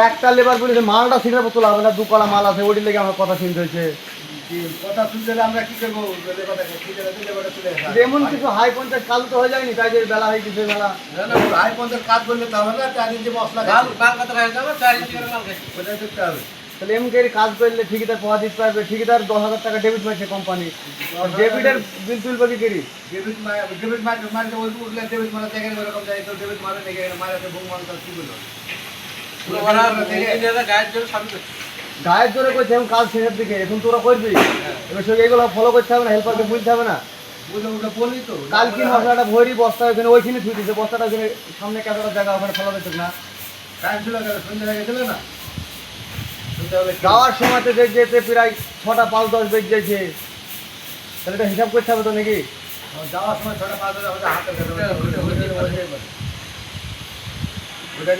একটা লেবার বলি মালটা সিগনাল তোলা হবে না, 2 কড়া মাল আছে, ওটির লেগে আমার কথা শুনতে হয়েছে। কথা শুনতে হলে আমরা কি করবো? এমন কিছু হাই পঞ্চায়েত কাজ তো হয়ে যায়নি, তাই যে বেলা হয়ে গেছে বেলা। হাই পঞ্চায়েত কাজ করলে তা হবে না, 4 ইঞ্চি মশলা ওটাই দেখতে হবে। তাহলে এমন করে কাজ করলে ঠিকাদার পাওয়া দিতে পারবে, ঠিকাদার 10,000 টাকা ডেবিট মারছে কোম্পানি, ডেবিটের বিল তুলবে কি করি? ডেবিট মারতে ওই উঠলে ডেবিট মারা জায়গায় এরকম যায়, তো ডেবিট মারে নাকি মারাতে ভুল মানুষ কি বললো গায়ের জোরে করছে এখন কাজ শেষের দিকে, এখন তোরা করবি, এবার সে এগুলো ফলো করতে হবে না, হেল্পারকে বুঝতে হবে না। বলি তো কাল কি মশলাটা ভরি বস্তা ওখানে ওইখানে থুই দিচ্ছে, বস্তাটা ওখানে সামনে ক্যামেরার জায়গা ওখানে ফেলা দিচ্ছে না। টাইম ছিল সন্ধ্যা লেগে গেছিল না, যাওয়ার সময়তে যেতে প্রায় 6টা 5-10 বেজে যাচ্ছে, তাহলে এটা হিসাব করতে হবে তো নাকি? যাওয়ার সময় 6টা 5 হাতে